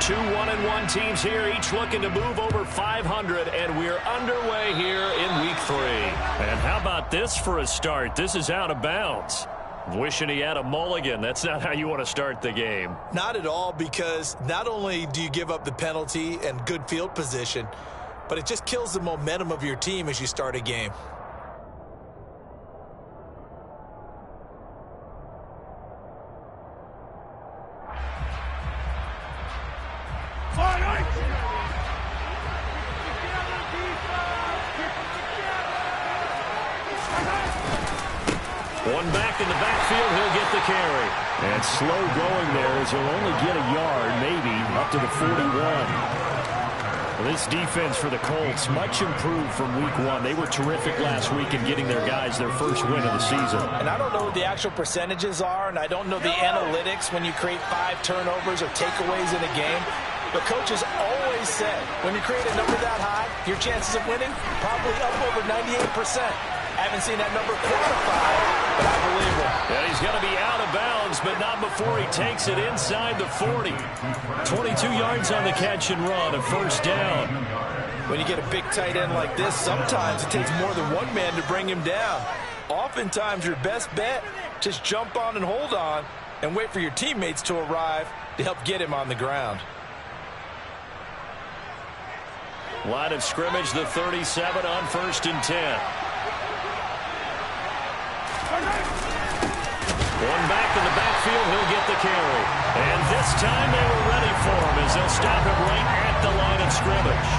Two 1-1 teams here, each looking to move over 500, and we're underway here in Week 3. And how about this for a start? This is out of bounds. Wishing he had a mulligan. That's not how you want to start the game. Not at all, because not only do you give up the penalty and good field position, but it just kills the momentum of your team as you start a game. One back in the backfield, he'll get the carry. And slow going there as he'll only get a yard, maybe, up to the 41. Well, this defense for the Colts, much improved from Week 1. They were terrific last week in getting their guys their first win of the season. And I don't know what the actual percentages are, and I don't know the analytics when you create 5 turnovers or takeaways in a game. But coaches always said, when you create a number that high, your chances of winning probably up over 98%. I haven't seen that number quantified, but I believe it. Yeah, he's going to be out of bounds, but not before he takes it inside the 40. 22 yards on the catch and run, a first down. When you get a big tight end like this, sometimes it takes more than one man to bring him down. Oftentimes, your best bet, just jump on and hold on and wait for your teammates to arrive to help get him on the ground. Line of scrimmage, the 37 on 1st and 10. One back in the backfield, he'll get the carry. And this time they were ready for him as they'll stop him right at the line of scrimmage.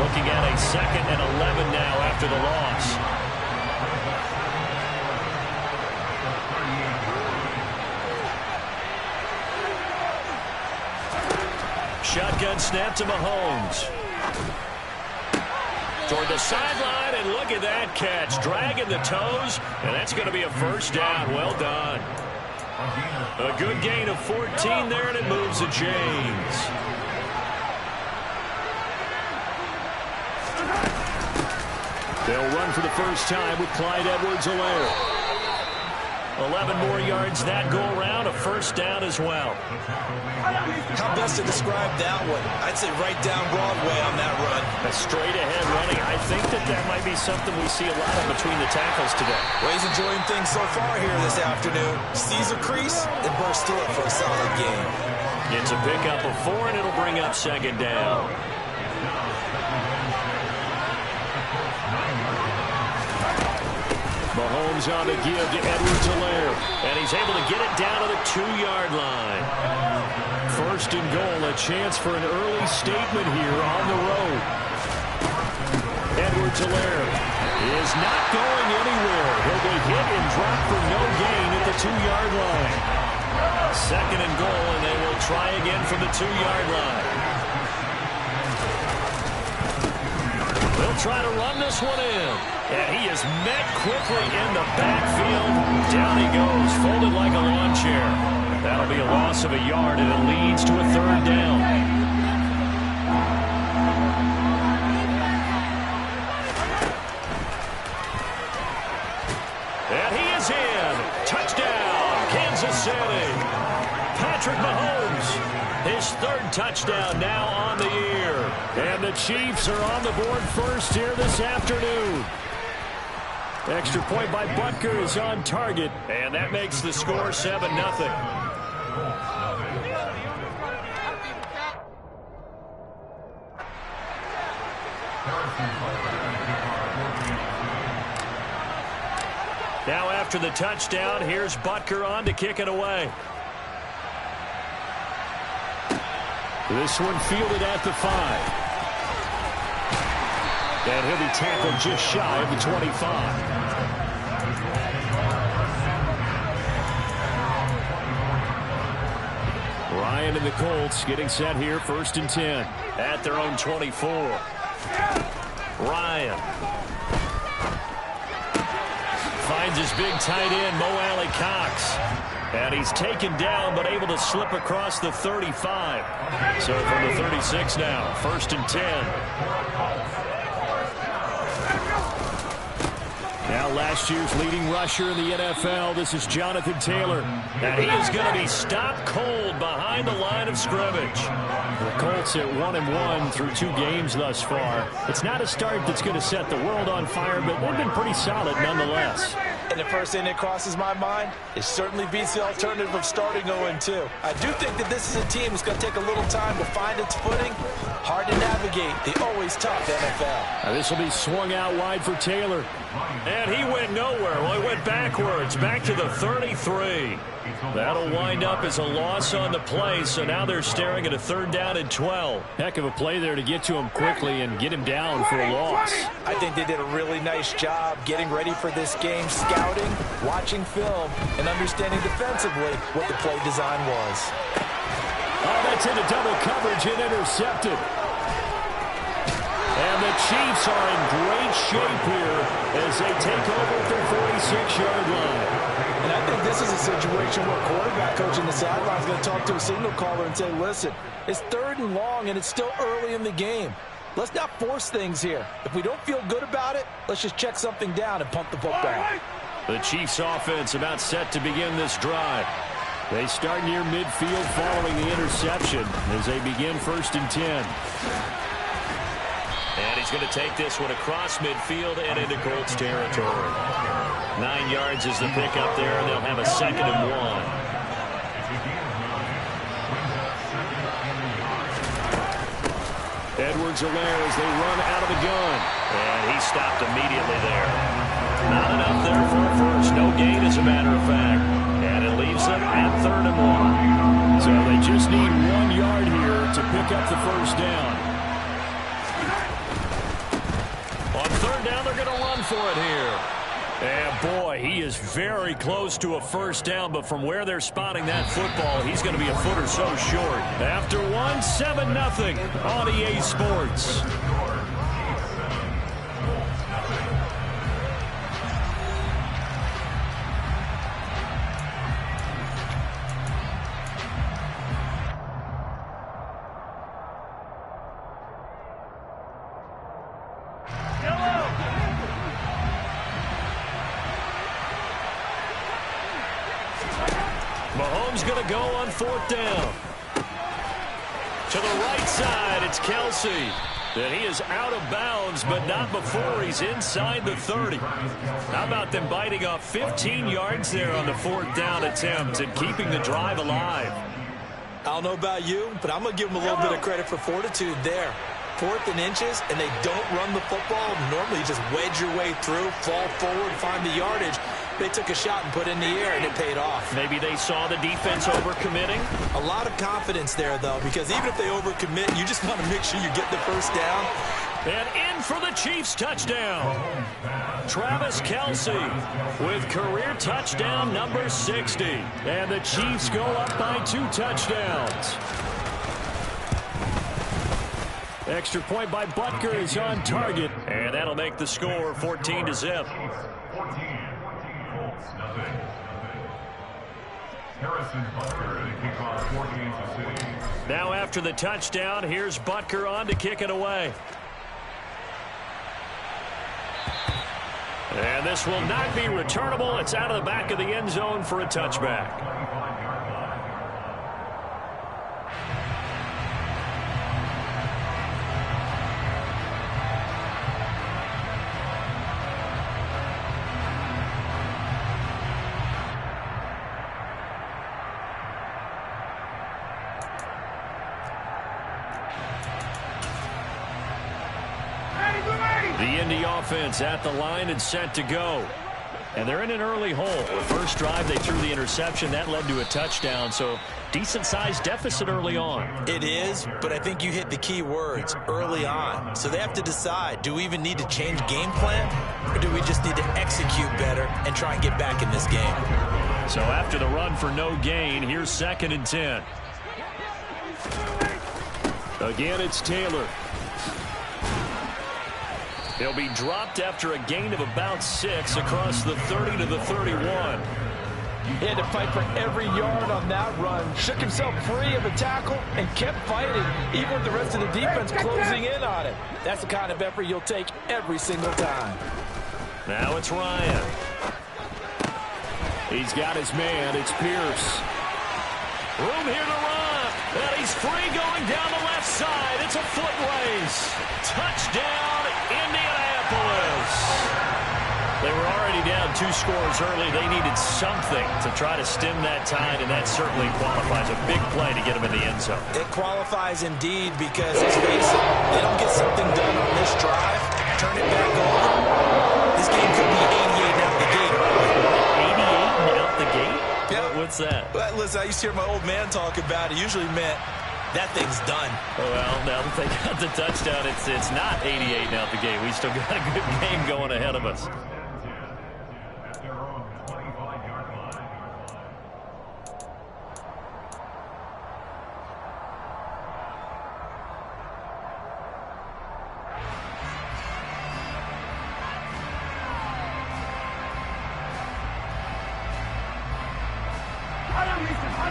Looking at a 2nd and 11 now after the loss. Shotgun snap to Mahomes. Toward the sideline, and look at that catch. Dragging the toes, and that's going to be a first down. Well done. A good gain of 14 there, and it moves the chains. They'll run for the first time with Clyde Edwards-Helaire. 11 more yards that go around, a first down as well. How best to describe that one? I'd say right down Broadway on that run. A straight-ahead running. I think that might be something we see a lot of between the tackles today. Well, he's enjoying things so far here this afternoon. Sees a crease and bursts through it for a solid game. It's a pickup of 4, and it'll bring up 2nd down. Mahomes on the give to Edwards-Helaire, and he's able to get it down to the 2-yard line. 1st and goal, a chance for an early statement here on the road. Edwards-Helaire is not going anywhere. He'll be hit and dropped for no gain at the 2-yard line. 2nd and goal, and they will try again from the 2-yard line. They'll try to run this one in. And he is met quickly in the backfield. Down he goes, folded like a lawn chair. That'll be a loss of a yard, and it leads to a 3rd down. And he is in. Touchdown, Kansas City. Patrick Mahomes, his 3rd touchdown now on the year. And the Chiefs are on the board first here this afternoon. Extra point by Butker is on target, and that makes the score 7-0. Now after the touchdown, here's Butker on to kick it away. This one fielded at the 5. And he'll be tackled just shy of the 25. Ryan and the Colts getting set here, 1st and 10 at their own 24. Ryan finds his big tight end, Mo Alley-Cox. And he's taken down, but able to slip across the 35. So from the 36 now, 1st and 10. Now last year's leading rusher in the NFL, this is Jonathan Taylor. And he is going to be stopped cold behind the line of scrimmage. The Colts at 1-1 through 2 games thus far. It's not a start that's going to set the world on fire, but they've been pretty solid nonetheless. And the first thing that crosses my mind, it certainly beats the alternative of starting 0-2. I do think that this is a team that's going to take a little time to find its footing. Hard to navigate the always tough NFL. Now this will be swung out wide for Taylor. And he went nowhere. Well, he went backwards, back to the 33. That'll wind up as a loss on the play, so now they're staring at a 3rd down and 12. Heck of a play there to get to him quickly and get him down for a loss. I think they did a really nice job getting ready for this game, scouting, watching film, and understanding defensively what the play design was. Oh, that's into double coverage and intercepted. And the Chiefs are in great shape here as they take over at their 46-yard line. And I think this is a situation where quarterback coach in the sideline is going to talk to a signal caller and say, listen, it's 3rd and long and it's still early in the game. Let's not force things here. If we don't feel good about it, let's just check something down and pump the football. The Chiefs offense about set to begin this drive. They start near midfield following the interception as they begin 1st and 10. And he's going to take this one across midfield and into Colts territory. 9 yards is the pickup there, and they'll have a 2nd and 1. Edwards-Helaire as they run out of the gun. And he stopped immediately there. Not enough there for a first. No gain, as a matter of fact. And it leaves them at 3rd and 1. So they just need 1 yard here to pick up the 1st down. On 3rd down, they're going to run for it here. And boy, he is very close to a 1st down, but from where they're spotting that football, he's going to be a foot or so short. After 1, 7-0 on EA Sports. Mahomes going to go on 4th down. To the right side, it's Kelsey. And he is out of bounds, but not before he's inside the 30. How about them biting off 15 yards there on the 4th down attempt and keeping the drive alive? I don't know about you, but I'm going to give them a little bit of credit for fortitude there. 4th and inches, and they don't run the football. Normally, you just wedge your way through, fall forward, find the yardage. They took a shot and put it in the air, and it paid off. Maybe they saw the defense overcommitting. A lot of confidence there, though, because even if they overcommit, you just want to make sure you get the 1st down. And in for the Chiefs touchdown. Travis Kelsey with career touchdown number 60. And the Chiefs go up by 2 touchdowns. Extra point by Butker is on target. And that'll make the score 14-0. Now after the touchdown, here's Butker on to kick it away. And this will not be returnable. It's out of the back of the end zone for a touchback. The Indy offense at the line and set to go. And they're in an early hole. The first drive, they threw the interception. That led to a touchdown, so decent-sized deficit early on. It is, but I think you hit the key words, early on. So they have to decide, do we even need to change game plan, or do we just need to execute better and try and get back in this game? So after the run for no gain, here's 2nd and 10. Again, it's Taylor. He'll be dropped after a gain of about 6 across the 30 to the 31. He had to fight for every yard on that run. Shook himself free of a tackle and kept fighting, even with the rest of the defense closing in on it. That's the kind of effort you'll take every single time. Now it's Ryan. He's got his man. It's Pierce. Room here to run. And he's free going down the left side. It's a foot race. Touchdown, Indianapolis. They were already down 2 scores early. They needed something to try to stem that tide, and that certainly qualifies. A big play to get them in the end zone. It qualifies indeed because, let's face it, they don't get something done on this drive, turn it back over. This game could be 88 out the gate. 88 out the gate? Yeah. What's that? Well, listen, I used to hear my old man talk about it. Usually meant that thing's done. Well, now that they got the touchdown, it's not 88 out the gate. We still got a good game going ahead of us.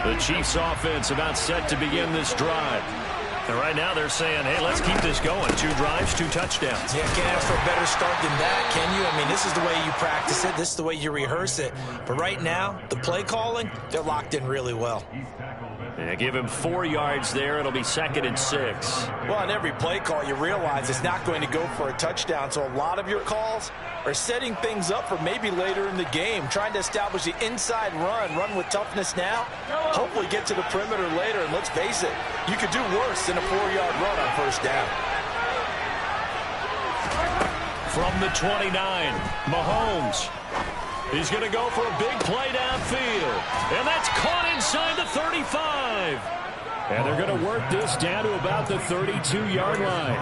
The Chiefs offense about set to begin this drive. And right now they're saying, hey, let's keep this going. 2 drives, 2 touchdowns. Yeah, can't ask for a better start than that, can you? I mean, this is the way you practice it. This is the way you rehearse it. But right now, the play calling, they're locked in really well. Yeah, give him 4 yards there. It'll be 2nd and 6. Well, on every play call, you realize it's not going to go for a touchdown. So a lot of your calls are setting things up for maybe later in the game, trying to establish the inside run with toughness now, hopefully get to the perimeter later. And let's face it, you could do worse than a 4-yard run on first down. From the 29, Mahomes. He's going to go for a big play downfield. And that's caught inside the 35. And they're going to work this down to about the 32-yard line.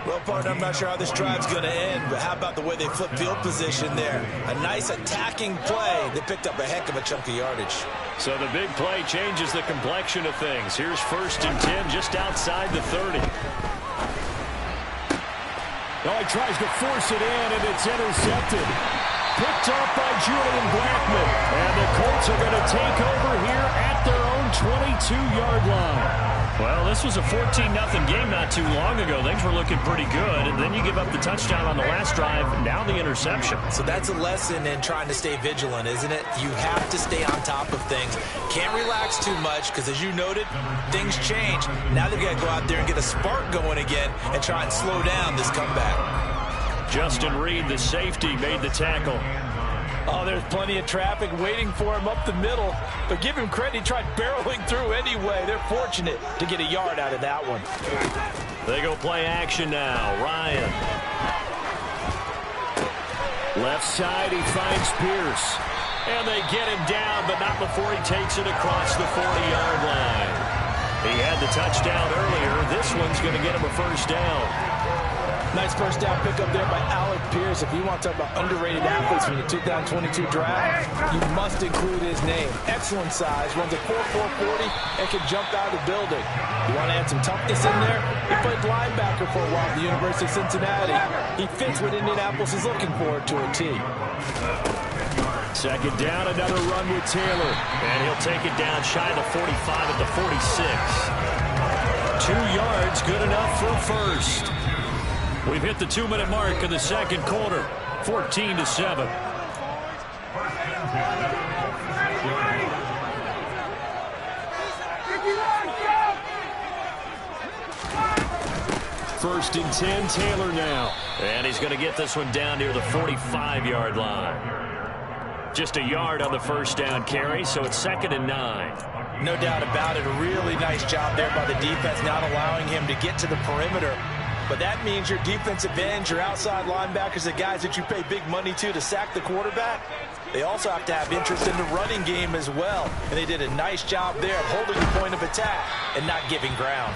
Well, partner, I'm not sure how this drive's going to end, but how about the way they flip field position there? A nice attacking play. They picked up a heck of a chunk of yardage. So the big play changes the complexion of things. Here's 1st and 10 just outside the 30. Oh, he tries to force it in, and it's intercepted. Picked off by Julian Blackmon. And the Colts are going to take over here at their own 22-yard line. Well, this was a 14-0 game not too long ago. Things were looking pretty good, and then you give up the touchdown on the last drive, now the interception. So that's a lesson in trying to stay vigilant, isn't it? You have to stay on top of things. Can't relax too much because, as you noted, things change. Now they've got to go out there and get a spark going again and try and slow down this comeback. Justin Reed, the safety, made the tackle. Oh, there's plenty of traffic waiting for him up the middle. But give him credit, he tried barreling through anyway. They're fortunate to get a yard out of that one. They go play action now. Ryan. Left side, he finds Pierce. And they get him down, but not before he takes it across the 40-yard line. He had the touchdown earlier. This one's going to get him a first down. Nice first down pickup there by Alec Pierce. If you want to talk about underrated athletes from the 2022 draft, you must include his name. Excellent size, runs a 4.40 and can jump out of the building. You want to add some toughness in there? He played linebacker for a while at the University of Cincinnati. He fits what Indianapolis is looking for to a T. 2nd down, another run with Taylor. And he'll take it down shy of the 45 at the 46. 2 yards, good enough for a first. We've hit the 2-minute mark in the 2nd quarter, 14-7. First and 10, Taylor now. And he's going to get this one down near the 45-yard line. Just a yard on the first down carry, so it's 2nd and 9. No doubt about it. A really nice job there by the defense, not allowing him to get to the perimeter. But that means your defensive ends, your outside linebackers, the guys that you pay big money to sack the quarterback, they also have to have interest in the running game as well. And they did a nice job there of holding the point of attack and not giving ground.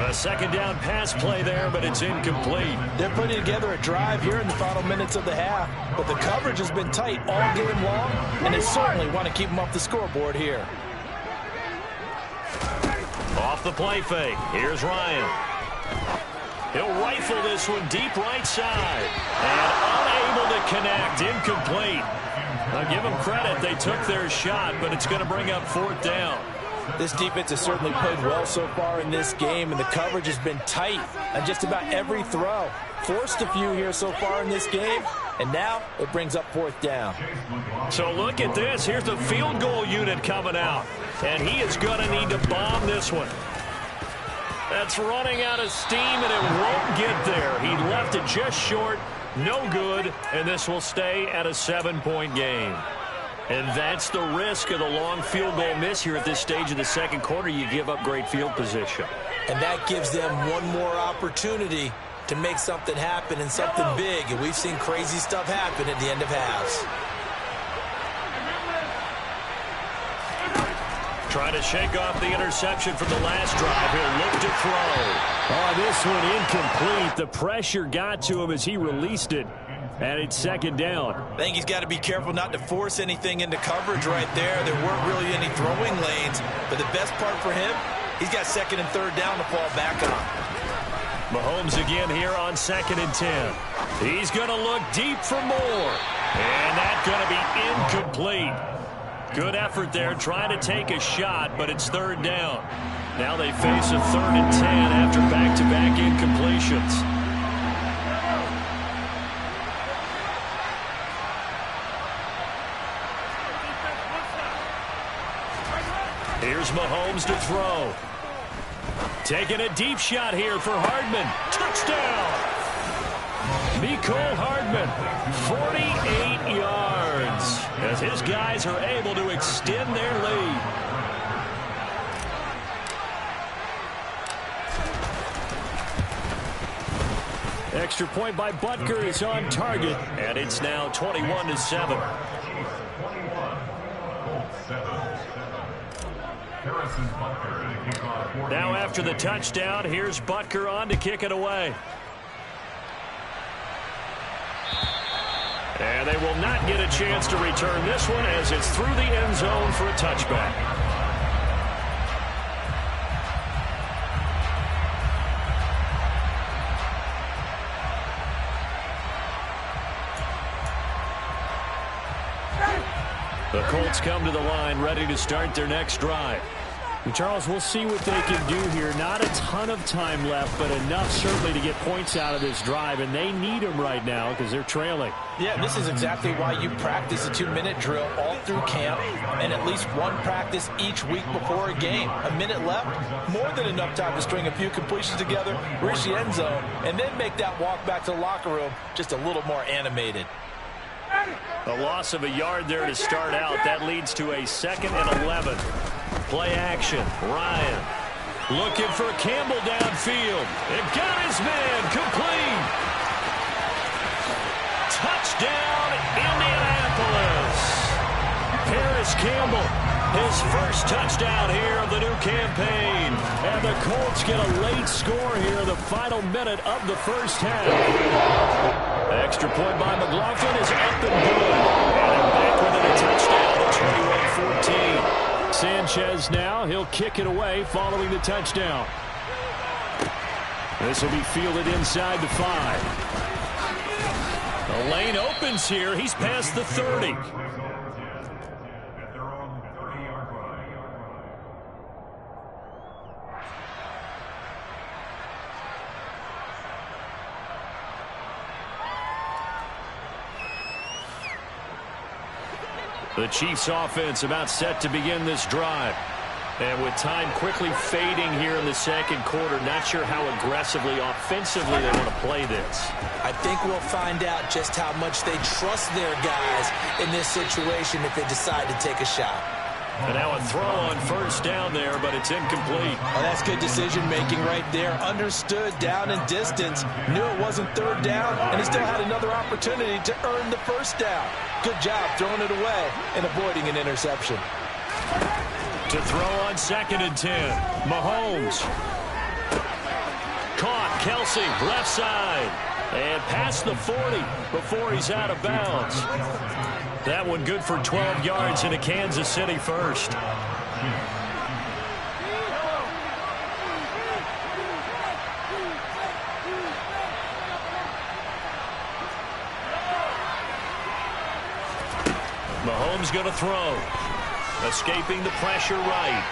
A 2nd down pass play there, but it's incomplete. They're putting together a drive here in the final minutes of the half, but the coverage has been tight all game long, and they certainly want to keep them off the scoreboard here. Off the play fake, here's Ryan. He'll rifle this one deep right side. And unable to connect. Incomplete. Now give them credit. They took their shot, but it's going to bring up 4th down. This defense has certainly played well so far in this game, and the coverage has been tight on just about every throw. Forced a few here so far in this game, and now it brings up fourth down. So look at this. Here's the field goal unit coming out, and he is going to need to bomb this one. That's running out of steam, and it won't get there. He left it just short. No good, and this will stay at a 7-point game. And that's the risk of the long field goal miss here at this stage of the second quarter. You give up great field position. And that gives them one more opportunity to make something happen and something big. And we've seen crazy stuff happen at the end of halves. Trying to shake off the interception from the last drive. He'll look to throw. Oh, this one incomplete. The pressure got to him as he released it. And it's second down. I think he's got to be careful not to force anything into coverage right there. There weren't really any throwing lanes. But the best part for him, he's got second and third down to fall back on. Mahomes again here on 2nd and 10. He's going to look deep for more. And that's going to be incomplete. Good effort there trying to take a shot, but it's third down. Now they face a 3rd and 10 after back-to-back incompletions. Here's Mahomes to throw. Taking a deep shot here for Hardman. Touchdown! Mecole Hardman, 48 yards, as his guys are able to extend their lead. Extra point by Butker is on target, and it's now 21-7. Now after the touchdown, here's Butker on to kick it away. And they will not get a chance to return this one as it's through the end zone for a touchback. The Colts come to the line ready to start their next drive. And Charles, we'll see what they can do here. Not a ton of time left, but enough certainly to get points out of this drive, and they need them right now because they're trailing. Yeah, this is exactly why you practice a 2-minute drill all through camp and at least one practice each week before a game. A minute left, more than enough time to string a few completions together, reach the end zone, and then make that walk back to the locker room just a little more animated. A loss of a yard there to start out. That leads to a 2nd and 11. Play action. Ryan looking for Campbell downfield. It got his man complete. Touchdown, Indianapolis. Paris Campbell, his first touchdown here of the new campaign. And the Colts get a late score here in the final minute of the first half. Extra point by McLaughlin is up and good. And they're back within a touchdown at 21-14. Sanchez now, he'll kick it away following the touchdown. This will be fielded inside the 5. The lane opens here. He's past the 30. The Chiefs offense about set to begin this drive. And with time quickly fading here in the second quarter, not sure how aggressively, offensively they want to play this. I think we'll find out just how much they trust their guys in this situation if they decide to take a shot. And now a throw on first down there, but it's incomplete. Oh, that's good decision-making right there. Understood down and distance. Knew it wasn't third down, and he still had another opportunity to earn the first down. Good job throwing it away and avoiding an interception. To throw on 2nd and 10. Mahomes. Caught. Kelsey, left side. And past the 40 before he's out of bounds. That one good for 12 yards in a Kansas City first. Mahomes going to throw. Escaping the pressure right.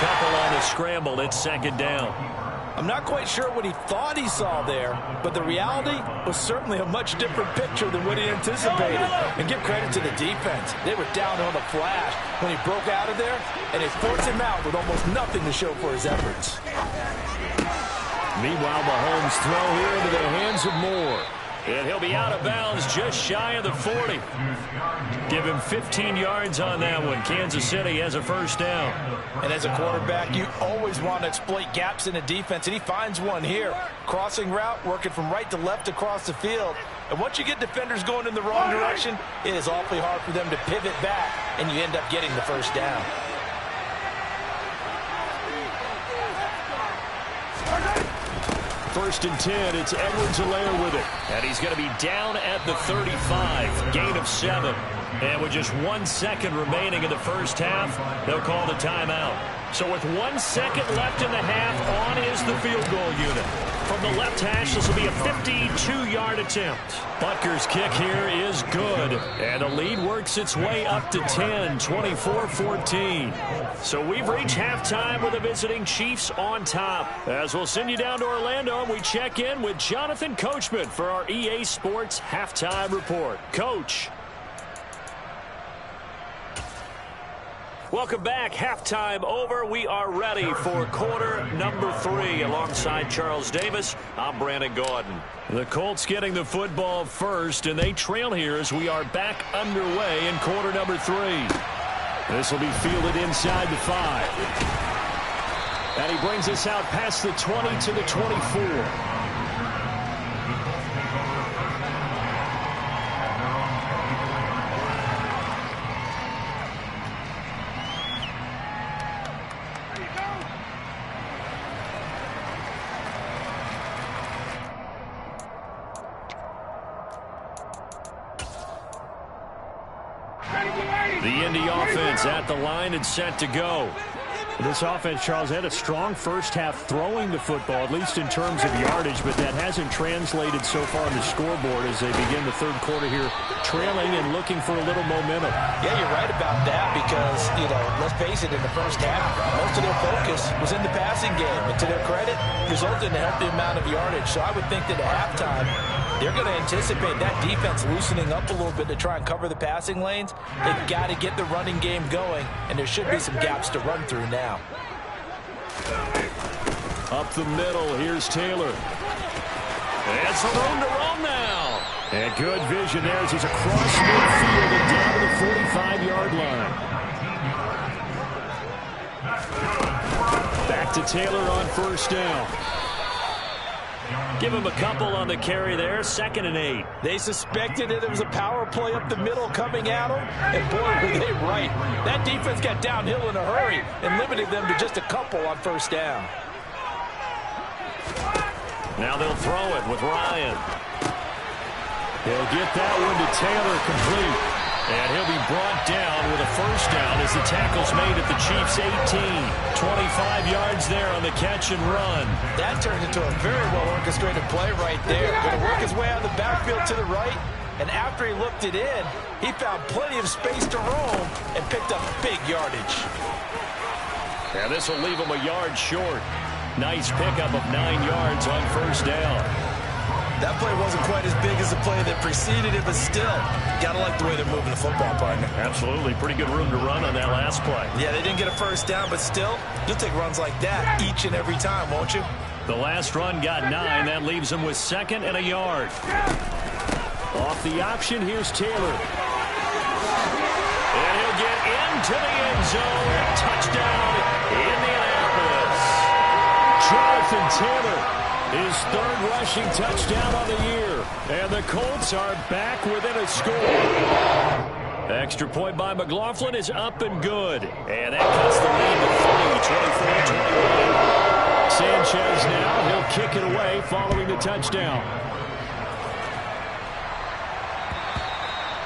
couple on the scramble. It's second down. I'm not quite sure what he thought he saw there, but the reality was certainly a much different picture than what he anticipated. And give credit to the defense. They were down on the flash when he broke out of there, and they forced him out with almost nothing to show for his efforts. Meanwhile, Mahomes throw here into the hands of Moore. And he'll be out of bounds just shy of the 40. Give him 15 yards on that one. Kansas City has a first down. And as a quarterback, you always want to exploit gaps in the defense, and he finds one here. Crossing route, working from right to left across the field. And once you get defenders going in the wrong direction, it is awfully hard for them to pivot back, and you end up getting the first down. First and 10, it's Edwards-Helaire with it. And he's going to be down at the 35, gain of 7. And with just 1 second remaining in the first half, they'll call the timeout. So with 1 second left in the half, on is the field goal unit. From the left hash, this will be a 52-yard attempt. Butker's kick here is good. And the lead works its way up to 10, 24-14. So we've reached halftime with the visiting Chiefs on top. As we'll send you down to Orlando, we check in with Jonathan Coachman for our EA Sports Halftime Report. Coach. Welcome back. Halftime over. We are ready for quarter number 3. Alongside Charles Davis, I'm Brandon Gaudin. The Colts getting the football first, and they trail here as we are back underway in quarter number 3. This will be fielded inside the 5. And he brings us out past the 20 to the 24. The Indy offense at the line and set to go. This offense, Charles, had a strong first half throwing the football, at least in terms of yardage, but that hasn't translated so far on the scoreboard as they begin the third quarter here, trailing and looking for a little momentum. Yeah, you're right about that because, let's face it, in the first half, most of their focus was in the passing game. And to their credit, resulted in a healthy amount of yardage. So I would think that at halftime, they're going to anticipate that defense loosening up a little bit to try and cover the passing lanes. They've got to get the running game going, and there should be some gaps to run through now. Up the middle, here's Taylor. And some room to roam now. And good vision there as he's across midfield and down to the 45-yard line. Back to Taylor on first down. Give him a couple on the carry there, 2nd and 8. They suspected that it was a power play up the middle coming at them, and boy, were they right. That defense got downhill in a hurry and limited them to just a couple on first down. Now they'll throw it with Ryan. He'll get that one to Taylor complete. And he'll be brought down with a first down as the tackle's made at the Chiefs' 18. 25 yards there on the catch and run. That turned into a very well-orchestrated play right there. Going to work his way out of the backfield to the right. And after he looked it in, he found plenty of space to roam and picked up big yardage. And this will leave him a yard short. Nice pickup of 9 yards on first down. That play wasn't quite as big as the play that preceded it, but still, got to like the way they're moving the football, partner. Absolutely. Pretty good room to run on that last play. Yeah, they didn't get a first down, but still, you'll take runs like that each and every time, won't you? The last run got 9. That leaves him with 2nd and a yard. Off the option, here's Taylor. And he'll get into the end zone. Touchdown, Indianapolis. Jonathan Taylor. His 3rd rushing touchdown on the year. And the Colts are back within a score. Extra point by McLaughlin is up and good. And that cuts the lead to 3, 24-21. Sanchez now, he'll kick it away following the touchdown.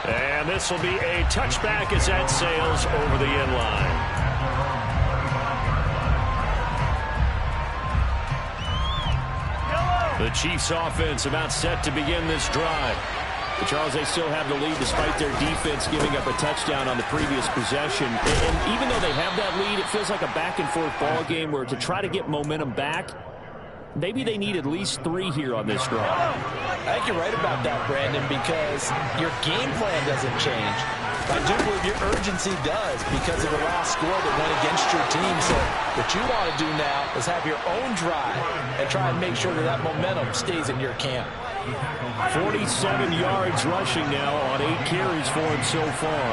And this will be a touchback as that sails over the end line. The Chiefs offense about set to begin this drive. But Charles, they still have the lead despite their defense giving up a touchdown on the previous possession. And even though they have that lead, it feels like a back-and-forth ball game where to try to get momentum back, maybe they need at least 3 here on this drive. I think you're right about that, Brandon, because your game plan doesn't change. I do believe your urgency does because of the last score that went against your team. So what you want to do now is have your own drive and try and make sure that that momentum stays in your camp. 47 yards rushing now on 8 carries for him so far.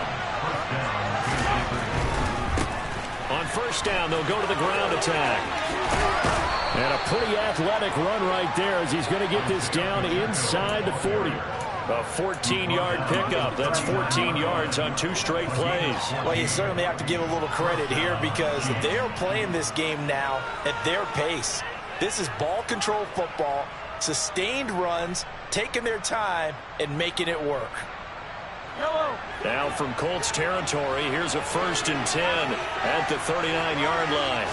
On first down, they'll go to the ground attack. And a pretty athletic run right there as he's going to get this down inside the 40. A 14-yard pickup. That's 14 yards on 2 straight plays. Well, you certainly have to give a little credit here because they are playing this game now at their pace. This is ball control football, sustained runs, taking their time, and making it work. Now from Colts territory, here's a 1st and 10 at the 39-yard line.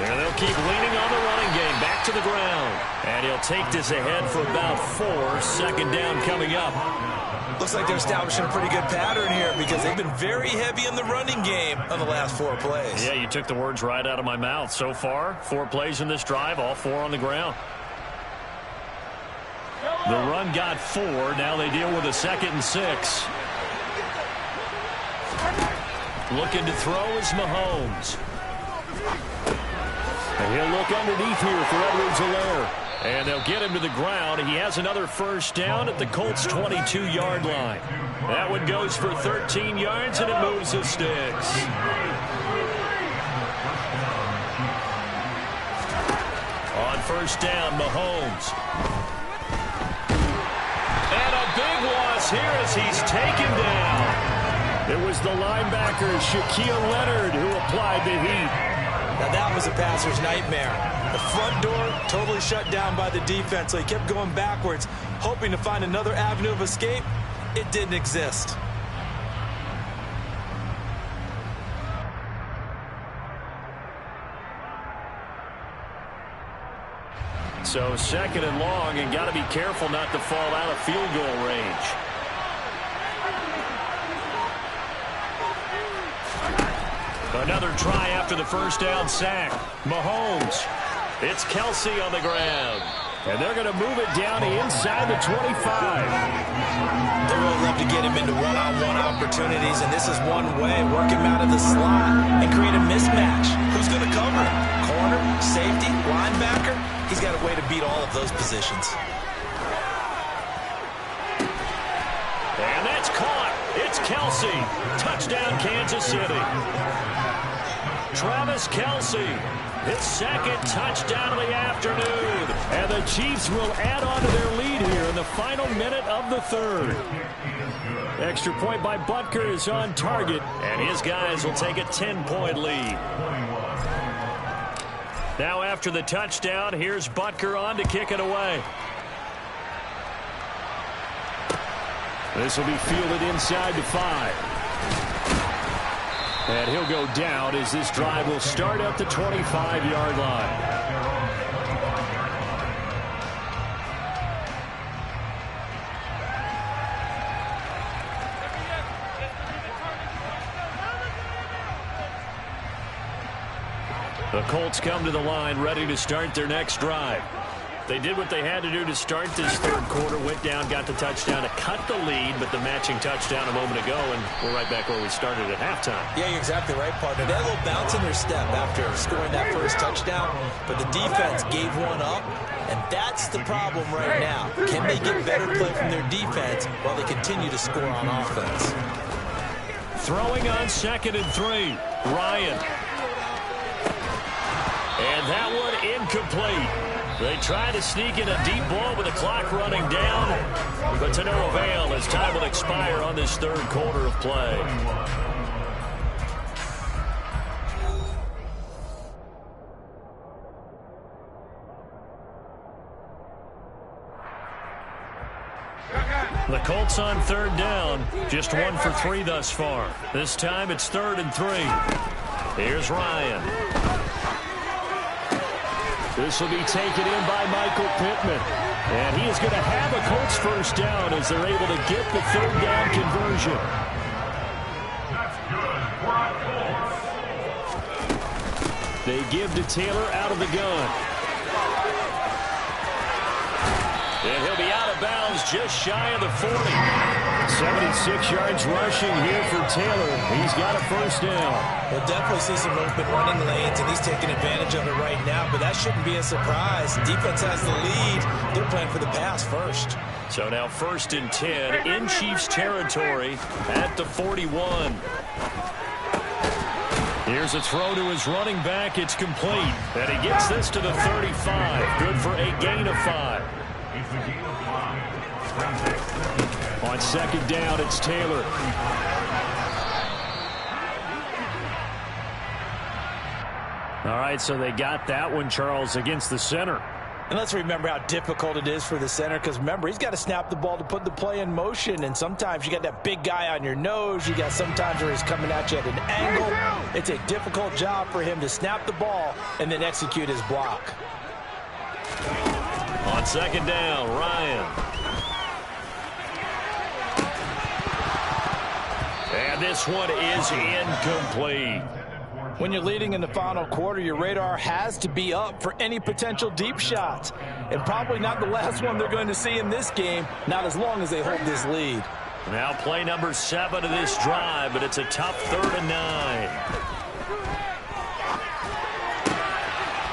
And they'll keep leaning on the running game. Back to the ground. And he'll take this ahead for about 4. 2nd down coming up. Looks like they're establishing a pretty good pattern here because they've been very heavy in the running game on the last 4 plays. Yeah, you took the words right out of my mouth. So far, 4 plays in this drive, all 4 on the ground. The run got 4. Now they deal with a 2nd and 6. Looking to throw is Mahomes. And he'll look underneath here for Edwards-Helaire. And they'll get him to the ground. He has another 1st down at the Colts' 22-yard line. That one goes for 13 yards, and it moves the sticks. On 1st down, Mahomes. And a big loss here as he's taken down. It was the linebacker, Shaquille Leonard, who applied the heat. Now that was a passer's nightmare. The front door totally shut down by the defense, so he kept going backwards, hoping to find another avenue of escape. It didn't exist. So 2nd and long, and got to be careful not to fall out of field goal range. Another try after the 1st down sack. Mahomes. It's Kelsey on the ground. And they're going to move it down inside the 25. They really love to get him into one-on-one opportunities, and this is one way. Work him out of the slot and create a mismatch. Who's going to cover him? Corner, safety, linebacker? He's got a way to beat all of those positions. And that's caught. It's Kelsey. Touchdown, Kansas City. Travis Kelsey, his 2nd touchdown of the afternoon. And the Chiefs will add on to their lead here in the final minute of the 3rd. Extra point by Butker is on target, and his guys will take a 10-point lead. Now after the touchdown, here's Butker on to kick it away. This will be fielded inside the 5. And he'll go down as this drive will start at the 25-yard line. The Colts come to the line ready to start their next drive. They did what they had to do to start this 3rd quarter, went down, got the touchdown to cut the lead, but the matching touchdown a moment ago, and we're right back where we started at halftime. Yeah, you're exactly right, partner. They had a little bounce in their step after scoring that 1st touchdown, but the defense gave one up, and that's the problem right now. Can they get better play from their defense while they continue to score on offense? Throwing on 2nd and 3, Ryan. And that one incomplete. They try to sneak in a deep ball with the clock running down, but to no avail as time will expire on this 3rd quarter of play. The Colts on 3rd down, just 1 for 3 thus far. This time it's 3rd and 3. Here's Ryan. This will be taken in by Michael Pittman. And he is going to have a Colts first down as they're able to get the third down conversion. They give to Taylor out of the gun. And he'll be out of bounds just shy of the 40. 76 yards rushing here for Taylor. He's got a first down. We'll definitely see some open running lanes, and he's taking advantage of it right now, but that shouldn't be a surprise. Defense has the lead. They're playing for the pass first. So now 1st and 10 in Chiefs territory at the 41. Here's a throw to his running back. It's complete. And he gets this to the 35. Good for a gain of 5. On 2nd down, it's Taylor. All right, so they got that one, Charles, against the center. And let's remember how difficult it is for the center, because remember, he's got to snap the ball to put the play in motion, and sometimes you got that big guy on your nose. You got sometimes where he's coming at you at an angle. It's a difficult job for him to snap the ball and then execute his block. On 2nd down, Ryan. And this one is incomplete. When you're leading in the final quarter, your radar has to be up for any potential deep shots. And probably not the last one they're going to see in this game, not as long as they hold this lead. Now play number 7 of this drive, but it's a tough 3rd and 9.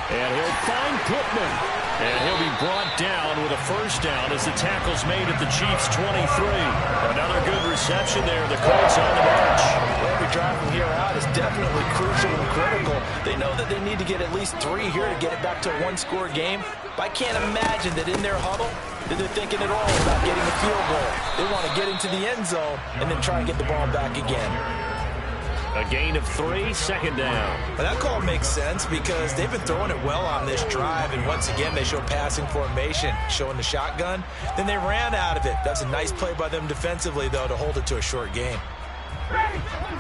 And he'll find Pittman. And he'll be brought down with a first down as the tackle's made at the Chiefs' 23. Another good reception there. The Colts on the march. Every drive from here out is definitely crucial and critical. They know that they need to get at least 3 here to get it back to a one-score game. But I can't imagine that in their huddle that they're thinking at all about getting a field goal. They want to get into the end zone and then try and get the ball back again. A gain of 3, 2nd down. Well, that call makes sense because they've been throwing it well on this drive, and once again they show passing formation, showing the shotgun. Then they ran out of it. That's a nice play by them defensively, though, to hold it to a short game.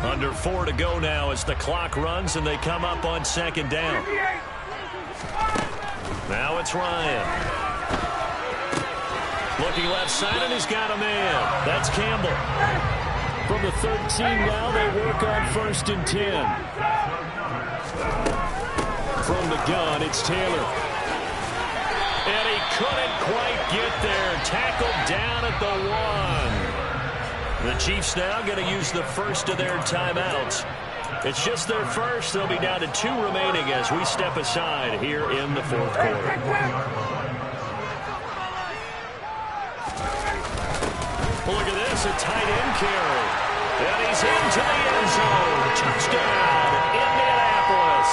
Under 4 to go now as the clock runs and they come up on 2nd down. Now it's Ryan. Looking left side, and he's got a man. That's Campbell. From the 13 now, they work on 1st and 10. From the gun, it's Taylor. And he couldn't quite get there. Tackled down at the 1. The Chiefs now going to use the first of their timeouts. It's just their first. They'll be down to 2 remaining as we step aside here in the 4th quarter. Look at this, a tight end carry. And he's into the end zone. Touchdown, Indianapolis.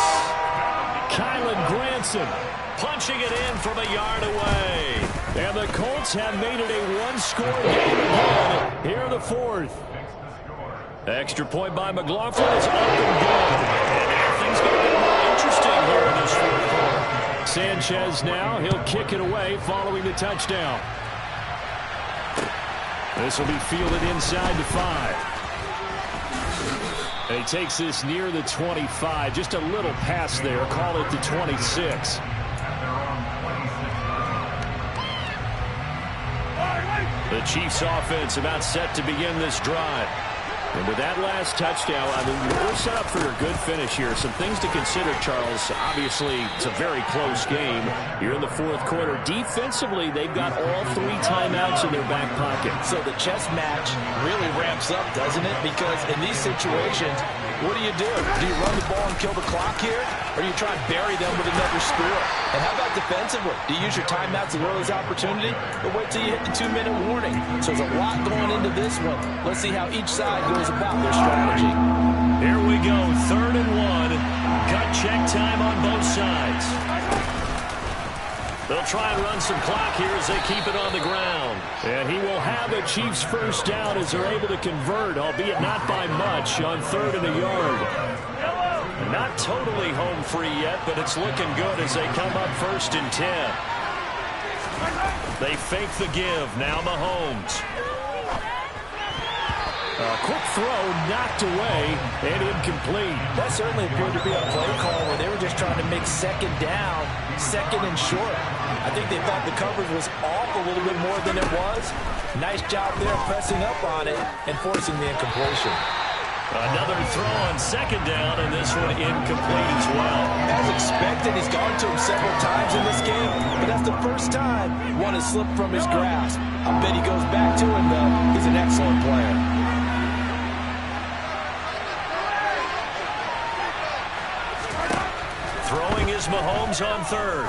Kylan Granson punching it in from a yard away. And the Colts have made it a one-score game again here in the 4th. Extra point by McLaughlin is up and good. And things going to get more interesting here in this 4th quarter. Sanchez now, he'll kick it away following the touchdown. This will be fielded inside the 5. And he takes this near the 25. Just a little pass there. Call it the 26. The Chiefs offense about set to begin this drive. And with that last touchdown, I mean, we're set up for a good finish here. Some things to consider, Charles. Obviously, it's a very close game. You're in the 4th quarter. Defensively, they've got all 3 timeouts in their back pocket. So the chess match really ramps up, doesn't it? Because in these situations, what do? Do you run the ball and kill the clock here? Or do you try and bury them with another score? And how about defensively? Do you use your timeouts as early as opportunity? Or wait till you hit the 2-minute warning? So there's a lot going into this one. Let's see how each side goes about their strategy. Here we go, 3rd and 1. Gut check time on both sides. They'll try and run some clock here as they keep it on the ground. And he will have a Chiefs first down as they're able to convert, albeit not by much, on 3rd and a yard. Not totally home free yet, but it's looking good as they come up 1st and 10. They fake the give. Now Mahomes. Quick throw knocked away and incomplete. That certainly appeared to be a play call where they were just trying to make second down, second and short. I think they thought the coverage was off a little bit more than it was. Nice job there pressing up on it and forcing the incompletion. Another throw on second down, and this one incomplete as well. As expected, he's gone to him several times in this game, but that's the first time one has slipped from his grasp. I bet he goes back to him, though. He's an excellent player. Throwing is Mahomes on third.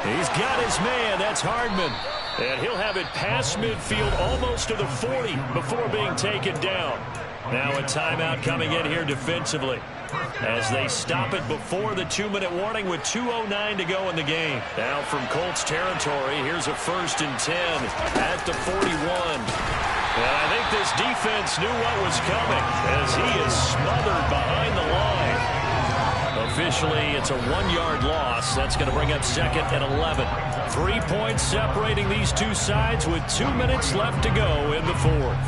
He's got his man. That's Hardman. And he'll have it past midfield almost to the 40 before being taken down. Now a timeout coming in here defensively as they stop it before the 2-minute warning with 2:09 to go in the game. Now from Colts territory, here's a 1st and 10 at the 41. And I think this defense knew what was coming as he is smothered behind the line. Officially, it's a 1-yard loss. That's going to bring up 2nd and 11. 3 points separating these two sides with 2 minutes left to go in the 4th.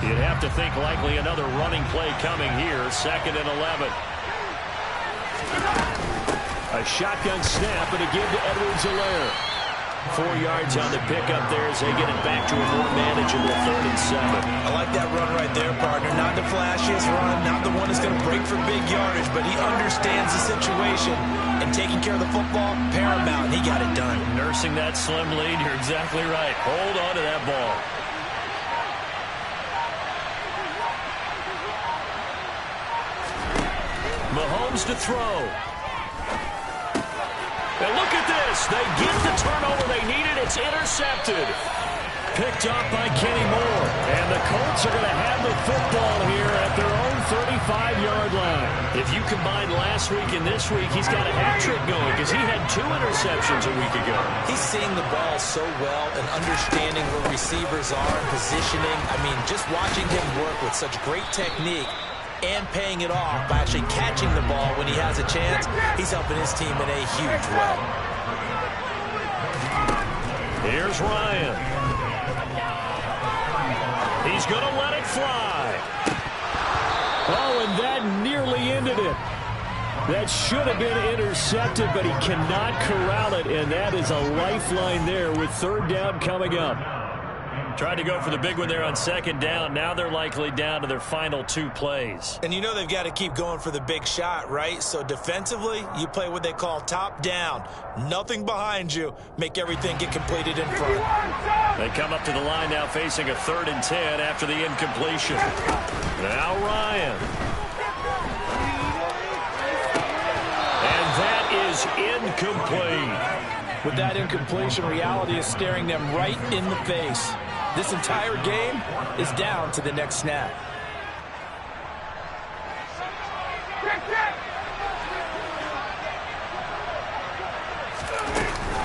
You'd have to think likely another running play coming here. 2nd and 11. A shotgun snap and a give to Edwards-Helaire. 4 yards on the pickup there as they get it back to a more manageable 3rd and 7. I like that run right there, partner. Not the flashiest run, not the one that's going to break for big yardage, but he understands the situation, and taking care of the football, paramount. He got it done. Nursing that slim lead, you're exactly right. Hold on to that ball. Mahomes to throw. And look at this. They get the turnover they needed. It's intercepted. Picked up by Kenny Moore. And the Colts are going to have the football here at their own 35-yard line. If you combine last week and this week, he's got a hat trick going because he had 2 interceptions a week ago. He's seeing the ball so well and understanding where receivers are and positioning. I mean, just watching him work with such great technique and paying it off by actually catching the ball when he has a chance, he's helping his team in a huge way. Here's Ryan. He's going to let it fly. Oh, and that nearly ended it. That should have been intercepted, but he cannot corral it, and that is a lifeline there with 3rd down coming up. Tried to go for the big one there on 2nd down. Now they're likely down to their final 2 plays. And you know they've got to keep going for the big shot, right? So defensively, you play what they call top down. Nothing behind you. Make everything get completed in front. They come up to the line now facing a 3rd and 10 after the incompletion. Now Ryan. And that is incomplete. With that incompletion, reality is staring them right in the face. This entire game is down to the next snap.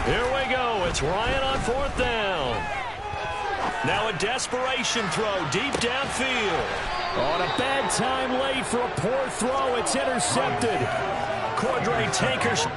Here we go. It's Ryan on 4th down. Now a desperation throw deep downfield. On a bad time late for a poor throw. It's intercepted. Cordray Taker's